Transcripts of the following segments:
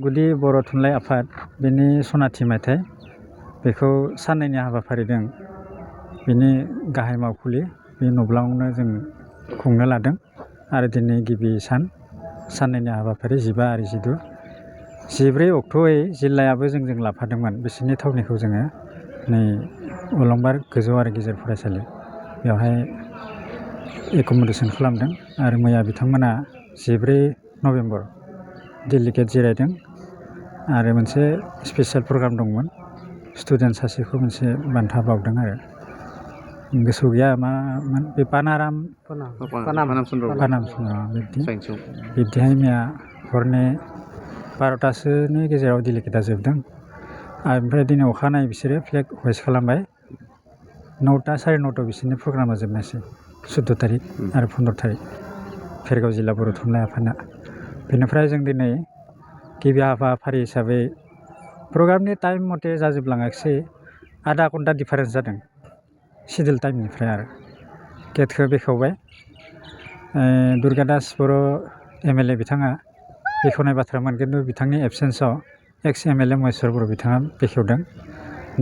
गुदि बर' थुनलाइ आफाद बेनि सनाथि मायथाइ बेखौ साननैनि हाबाफारि दं बेनि गाहाय मावखुलि बे नब्लाङावनो जों खुंनो लादों आरो दिनै गिबि साननैनि हाबाफारि 15 आरो 16 14 अक्ट'यै जिल्लायाबो जोंजों लाफादोंमोन बिसोरनि थावनिखौ जोङो नै अलंबार गोजौ आरो गेजेर फरायसालि बेवहाय एकमडेसन खालामदों आरो मैया बिथांमोना 14 नभेम्बर डेलिगेट जिरायदों आरो मोनसे स्पेसियेल प्रग्राम दंमोन स्टुडेन्ट सासेखौ मोनसे बान्था बावदों आरो गोसोआव गैया मामोन बे पानाम बिब्दिहाय मैया हरनि 12थासोनि गेजेराव डेलिगेटआ जोबदों आरो ओमफ्राय दिनै अखानायै बिसोरो फ्लेग हइस्ट खालामबाय 9टा 9:30 बिसोरनि प्रग्रामा जोबनायसै 14 तारिख आरो 15 तारिख भेरगाव जिल्ला बर' थुनलाइ आफादना बेनिफ्राय जों दिनै गिबि हाबाफारि हिसाबै प्रग्रामनि टाइम मथे जाजोबलाङाखिसै आधा घन्टा डिफारेन्स जादों सिडिउल टाइमनिफ्राय आरो गेटखौ बेखेवबाय दुर्गादास बर' MLA बिथाङा बेखेवनाय बाथ्रामोन खिन्थु बिथांनि एबसेन्सआव एक्स MLA महेश्वर बर' बिथाङा बेखेवदों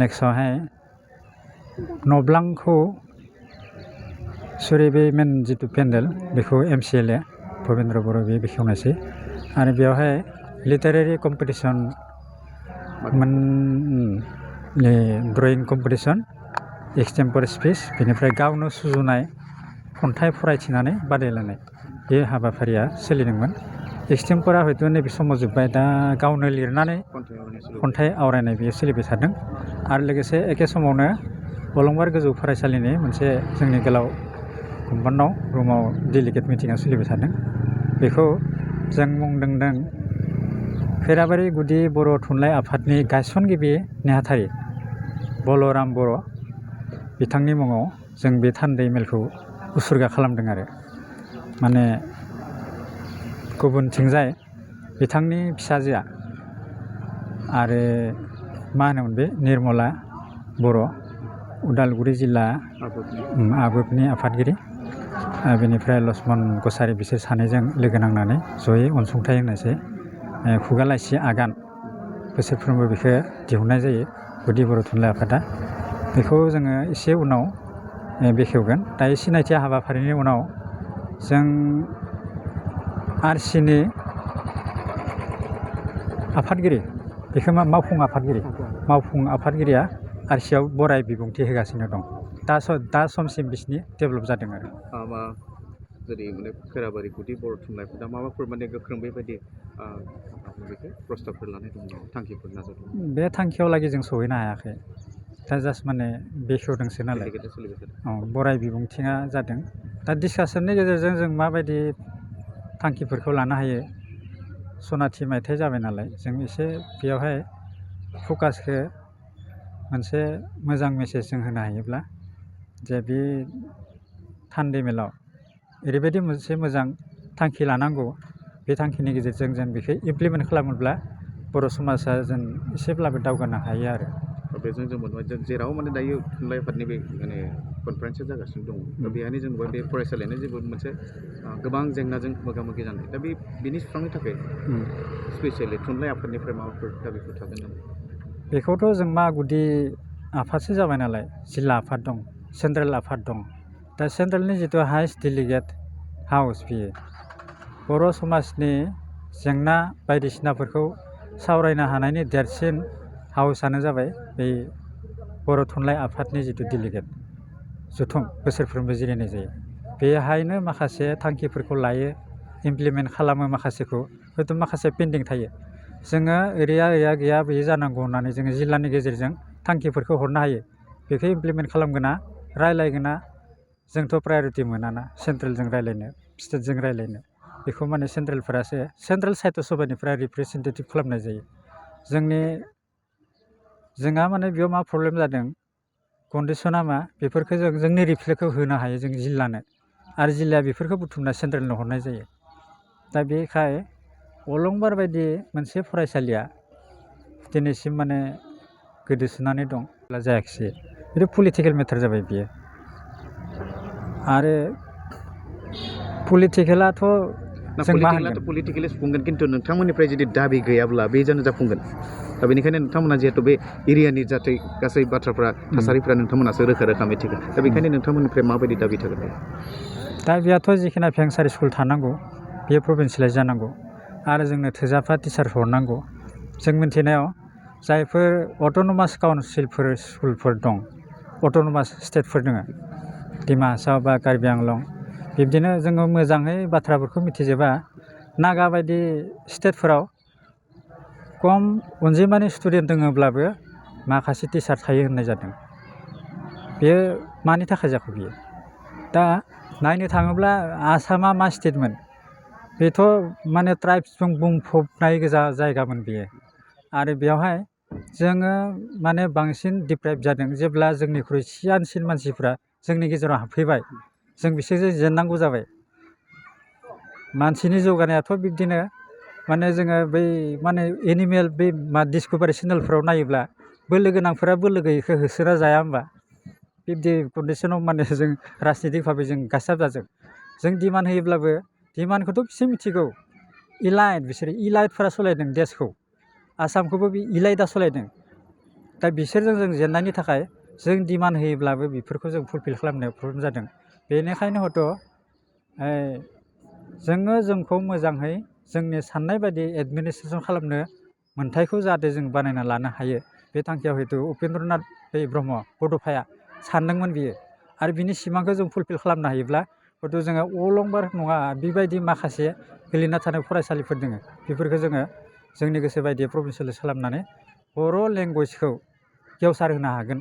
नेक्स्टआवहाय नब्लांखौ बे मेन जिथु पेन्डेल बेखौ MCLA भबेन्द्र बर' बे बेखेवनायसै आरो बेवहाय literary competition drawing competition extempore speech बेनिफ्राय गावनो सुजुनाय खन्थाइ फरायथिनानै बादायलायनाय बे हाबाफारिया सोलिदोंमोन एक्सटेम्परा हयथ' नैबे समाव जोब्बाय दा गावनो लिरनानै खन्थाइ आवरायनाय बेयो सोलिबाय थादों आरो लोगोसे एखे समावनो अलंबार गोजौ फरायसालिनि मोनसे जोंनि गोलाव कम्पाउन्डआव रुमाव डेलिगेट मिटिङा सोलिबाय थादों बेखौ जों मुं दोनदों खैराबारि गुदि बर' थुनलाइ आफादनि गायसनगिरि नेहाथारि बलराम बर' बिथांनि मुङाव जों बे थान्दै मेलखौ उसुर्गा खालामदों आरो माने गुबुनथिंजाय बिथांनि फिसाजोआ आरो मा होनोमोन बे निर्मला बर' उदालगुरि जिल्ला आबोबनि आफादगिरि बेनिफ्राय लक्ष्मन कसारि बिसोर सानैजों लोगो नांनानै जयै अनसुंथाइ होनायसै खुगा लाइसि आगान बोसोरफ्रोमबो बेखौ दिहुननाय जायो गुदि बर' थुनलाइ आफादा बेखौ जोङो एसे उनाव बेखेवगोन दायो सिनायथि हाबाफारिनि उनाव जों RCनि आफादगिरि बेखौ मावफुं आफादगिरिया RCआव बराय बिबुंथि होगासिनो दं दा समसिम बिसिनि डेभेलप जादों आरो जेरै माने खैराबारि गुदि बर' थुनलाइ आफादा माबाफोर माने गोख्रों बेबायदि बेखौ प्रस्ताबफोर लानाय दं थांखिफोर नाजादों बे थांखियाव लागै जों सहैनो हायाखै दा जास्ट माने बेखेवदोंसो नालाय बराय बिबुंथिया जादों दा डिसकासननि गेजेरजों जों माबायदि थांखिफोरखौ लानो हायो सनाथि मायथाइ जाबाय नालाय जों एसे बेयावहाय फकासखौ मोनसे मोजां मेसेजजों होनो हायोब्ला जे बे थान्दै मेलाव ओरैबायदि मोनसे मोजां थांखि लानांगौ बे थांखिनि गेजेरजों जों बेखौ इमप्लिमेन्ट खालामोब्ला बर' समाजा जों एसेब्लाबो दावगानो हायो आरो बेजों जों मोनबाय जेराव माने दायो थुनलाइ आफादनि बे माने कनफारेन्सआ जागासिनो दङ दा बेहायनो जों नुबाय बे फरायसालियानो जेबो मोनसे गोबां जेंनाजों मोगा मोगि जानाय दा बेनि सुस्रांनो थाखाय स्पेसियेलि थुनलाइ आफादनिफ्राय माबाफोर दाबिफोर थागोन नामा बेखौथ' जों मा गुदि आफादसो जाबाय नालाय जिल्ला आफाद दं सेन्ट्रेल आफाद दं दा सेन्ट्रेलनि जिथु हाइस्ट डेलिगेट हाउस बियो बर' समाजनि जेंना बायदिसिनाफोरखौ सावरायनो हानायनि देरसिन हाउसआनो जाबाय बे बर' थुनलाइ आफादनि जिथु डेलिगेट जथुम बोसोरफ्रोमबो जिरायनाय जायो बेहायनो माखासे थांखिफोरखौ लायो इमप्लिमेन्ट खालामो माखासेखौ हयथ' माखासे पेन्डिं थायो जोङो ओरैया गैया बेयो जानांगौ होननानै जोङो जिल्लानि गेजेरजों थांखिफोरखौ हरनो हायो बेखौ इमप्लिमेन्ट खालामगोना रायलायगोना जोंथ' प्रायरिटि मोनाना सेन्ट्रेलजों रायलायनो स्टेटजों रायलायनो बेखौ माने सेन्ट्रेलफोरासो सेन्ट्रेल साहित्य सभानिफ्राय रिप्रेजेन्टेटिभ खालामनाय जायो जोंहा माने बेयाव मा प्रब्लेम जादों कन्डिसना मा बेफोरखौ जोंनि रिफ्लेक्टखौ होनो हायो जों जिल्लानो आरो जिल्लाया बेफोरखौ बुथुमना सेन्ट्रेलनो हरनाय जायो दा बेखाय अलंबार बायदि मोनसे फरायसालिया दिनैसिम माने गोदोसोनानै दं जायाखिसै बे पलिटिकेल मेटार जाबाय बियो आरो पलिटिकेलाथ' ना जों मा पलिटिकेलाथ' होनगोन पलिटिकेलि सुफुंगोन खिन्थु नोंथांमोननिफ्राय जुदि दाबि गैयाब्ला बे जानो जाफुंगोन दा बेनिखायनो नोंथांमोना जिहेतु बे एरियानि जाथाय गासै बाथ्राफ्रा थासारिफ्रा नोंथांमोनासो रोखा रोखा मिथिगोन दा बेखायनो नोंथांमोननिफ्राय माबायदि दाबि थागोन दा बेयाथ' जिखिना भेंसार स्कुल थानांगौ बेयो प्रभिन्सियेलाइज जानांगौ आरो जोंनो थोजाफा टिचार हरनांगौ जों मिथिनायाव जायफोर अट'नमास काउन्सिलफोर स्कुलफोर दं अट'नमास स्टेटफोर दङ डिमा हासाव बा कार्बि आंलं बिब्दिनो जोङो मोजाङै बाथ्राफोरखौ मिथिजोबा नागा बायदि स्टेटफोराव खम अनजिमानि स्टुडेन्ट दङब्लाबो माखासे टिचार थायो होननाय जादों बेयो मानि थाखाय जाखो बियो दा नायनो थाङोब्ला आसामा मा स्टेटमोन बेथ' माने ट्राइब्सजों बुंफबनाय गोजा जायगामोन बेयो आरो बेवहाय जोङो माने बांसिन डिप्राइभ जादों जेब्ला जोंनिख्रुइ सियानसिन मानसिफ्रा जोंनि गेजेराव हाबफैबाय जों बिसोरजों जेननांगौ जाबाय मानसिनि जौगानायाथ' बिब्दिनो माने जोङो बै माने एनिमेल बै डिस्कभारि चेनेलफोराव नायोब्ला बोलो गोनांफोरा बोलो गैयैखौ होसोना जाया होमबा बिब्दि कन्डिसनाव माने जों राजनितिक भाबै जों गाग्लोब जाजों जों डिमान्ड होयोब्लाबो डिमान्डखौथ' बिसोर मिथिगौ इलाइट बिसोरो इलाइटफोरा सालायदों देशखौ आसामखौबो बे इलाइटआ सालायदों दा बिसोरजों जों जेननायनि थाखाय जों डिमान्ड होयोब्लाबो बेफोरखौ जों फुलफिल खालामनायाव प्रब्लेम जादों बेनिखायनो हयथ' जोङो जोंखौ मोजाङै जोंनि साननाय बायदि एडमिनिस्ट्रेसन खालामनो मोन्थायखौ जाहाथे जों बानायना लानो हायो बे थांखियाव हयथ' उपेन्द्रनाथ ब्रह्म बड'फाया सानदोंमोन बियो आरो बिनि सिमांखौ जों फुलफिल खालामनो हायोब्ला हयथ' जोङो अलंबार नङा बेबायदि माखासे गोलैना थानाय फरायसालिफोर दङ बेफोरखौ जोङो जोंनि गोसो बायदियै प्रभिन्सियेलाइज खालामनानै बर' लेंगुवेजखौ गेवसार होनो हागोन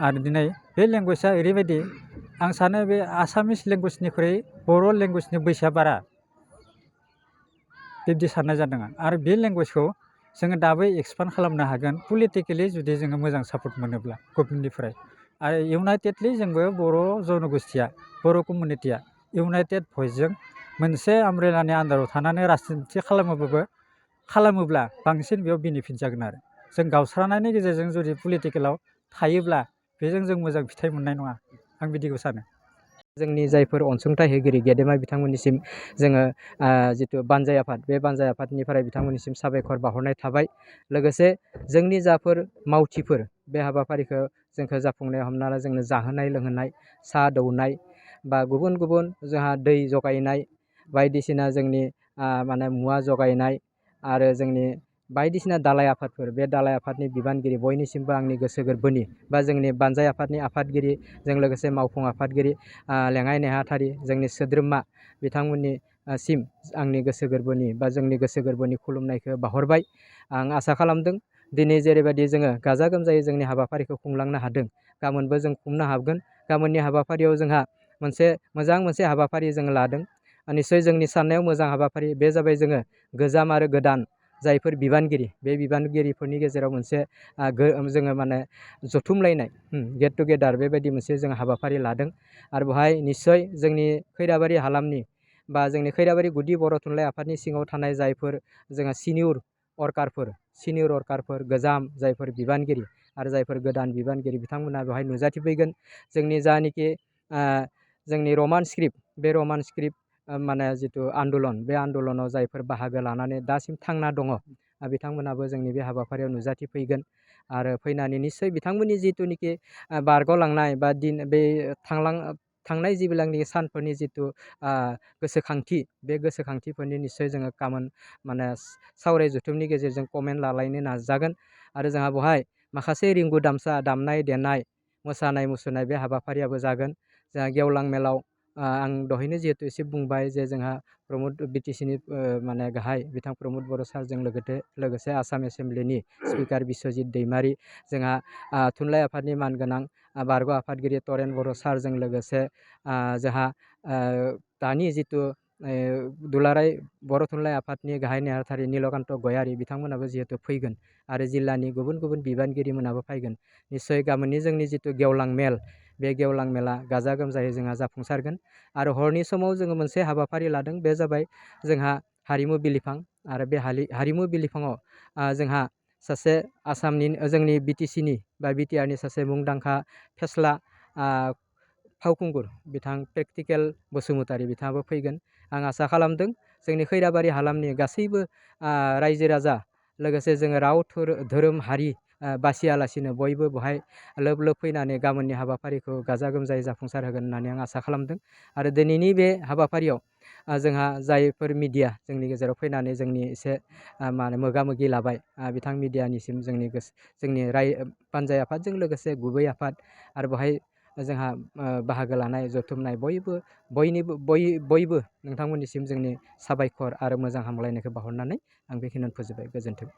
आरो दिनै बे लेंगुवेजआ ओरैबायदि आं सानो बे आसामिस लेंगुवेजनिख्रुइ बर' लेंगुवेजनि बैसोआ बारा बिब्दि साननाय जादों आरो बे लेंगुवेजखौ जोङो दाबो एक्सपान्ड खालामनो हागोन पलिटिकेलि जुदि जोङो मोजां सापर्ट मोनोब्ला गभर्नमेन्टनिफ्राय आरो इउनाइटेडलि जोंबो बर' जनगोष्ठिया बर' कमिउनिटिया इउनाइटेड भइसजों मोनसे आमब्रेलानि आन्दाराव थानानै राजनिति खालामोब्ला बांसिन बेयाव बेनिफिट जागोन आरो जों गावस्रानायनि गेजेरजों जुदि पलिटिकेलाव थायोब्ला बेजों जों मोजां फिथाइ मोननाय नङा आं बिदिखौ सानो जोंनि जायफोर अनसुंथाइ होगिरि गेदेमा बिथांमोननिसिम जोङो जिथु बानजाय आफाद बे बानजाय आफादनिफ्राय बिथांमोननिसिम साबायखर बावहरनाय थाबाय लोगोसे जोंनि जाफोर मावथिफोर बे हाबाफारिखौ जोंखौ जाफुंनायाव हमना ला जोंनो जाहोनाय लोंहोनाय साहा दौनाय बा गुबुन गुबुन जोंहा दै जगायनाय बायदिसिना जोंनि माने मुवा जगायनाय आरो जोंनि बायदिसिना दालाय आफादफोर बे दालाय आफादनि बिबानगिरि बयनिसिमबो आंनि गोसो गोरबोनि बा जोंनि बानजाय आफादनि आफादगिरि जों लोगोसे मावफुं आफादगिरि लेङाइ नेहाथारि जोंनि सोद्रोमा बिथांमोननि सिम आंनि गोसो गोरबोनि बा जोंनि गोसो गोरबोनि खुलुमनायखौ बावहरबाय आं आसा खालामदों दिनै जेरैबायदि जोङो गाजा गोमजायै जोंनि हाबाफारिखौ खुंलांनो हादों गाबोनबो जों खुंनो हागोन गाबोननि हाबाफारियाव जोंहा मोनसे हाबाफारि जों लादों निस्सय जोंनि साननायाव मोजां हाबाफारि बे जाबाय जोङो गोजाम आरो गोदान जायफोर बिबानगिरि बे बिबानगिरिफोरनि गेजेराव मोनसे जोङो माने जथुमलायनाय गेट टुगेदार बेबायदि मोनसे जों हाबाफारि लादों आरो बेवहाय निस्सय जोंनि खैराबारि हालामनि बा जोंनि खैराबारि गुदि बर' थुनलाइ आफादनि सिङाव थानाय जायफोर जोंहा सिनियर वर्कारफोर गोजाम जायफोर बिबानगिरि आरो जायफोर गोदान बिबानगिरि बिथांमोना बेवहाय नुजाथिफैगोन जोंनि जानिखि जोंनि रमान स्क्रिप्ट माने जिथु आन्दलन बे आन्दलनाव जायफोर बाहागो लानानै दासिम थांना दङ बिथांमोनाबो जोंनि बे हाबाफारियाव नुजाथिफैगोन आरो फैनानै निस्सय बिथांमोननि जिथुनिखि बारग'लांनाय बा बे थांनाय जिबिलांनि सानफोरनि जिथु गोसोखांथि बे गोसोखांथिफोरनि निस्सय जोङो माने सावराय जथुमनि गेजेरजों कमेन्ट लालायनो नाजागोन आरो जोंहा बेवहाय माखासे रिंगु दामसा दामनाय देनाय मोसानाय मुसुरनाय बे हाबाफारियाबो जागोन जोंहा गेवलां मेलाव आं दहायनो जिहेतु एसे बुंबाय जे जोंहा प्रमद बिटिसिनि माने गाहाय बिथां प्रमद बर' सारजों लोगोसे आसाम एसेम्ब्लिनि स्पिकार बिस्वजित दैमारि जोंहा थुनलाइ आफादनि मानगोनां बारग' आफादगिरि तरेन बर' सारजों लोगोसे जोंहा दानि जिथु दुलाराय बर' थुनलाइ आफादनि गाहाय नेहाथारि नीलकान्त गयारि बिथांमोनाबो जिहेतु फैगोन आरो जिल्लानि गुबुन गुबुन बिबानगिरिमोनाबो फैगोन निस्सय गाबोननि जोंनि जिथु गेवलां मेल बे गेवलां मेला गाजा गोमजायै जोंहा जाफुंसारगोन आरो हरनि समाव जोङो मोनसे हाबाफारि लादों बे जाबाय जोंहा हारिमु बिलिफां आरो बे हारिमु बिलिफाङाव जोंहा सासे आसामनि जोंनि बिटिसिनि बा बिटिआरनि सासे मुंदांखा फेस्ला फावखुंगुर बिथां प्रेक्टिकेल बसुमतारी बिथाङाबो फैगोन आं आसा खालामदों जोंनि खैराबारि हालामनि गासैबो रायजो राजा लोगोसे जोङो राव धोरोम हारि बासियालासिनो बयबो बेवहाय लोब लोब फैनानै गाबोननि हाबाफारिखौ गाजा गोमजायै जाफुंसार होगोन होननानै आं आसा खालामदों। आरो दिनैनि बे हाबाफारियाव जोंहा जायफोर मिडिया जोंनि गेजेराव फैनानै जोंनि एसे मा होनो मोगा मोगि लाबाय बिथां मिडियानिसिम जोंनि पानजाय आफादजों लोगोसे गुबै आफाद आरो बेवहाय जोंहा बाहागो लानाय जथुमनाय बयबो नोंथांमोननिसिम जोंनि साबायखर आरो मोजां हामलायनायखौ बावहरनानै आं बेखिनियावनो फोजोबबाय। गोजोन्थों।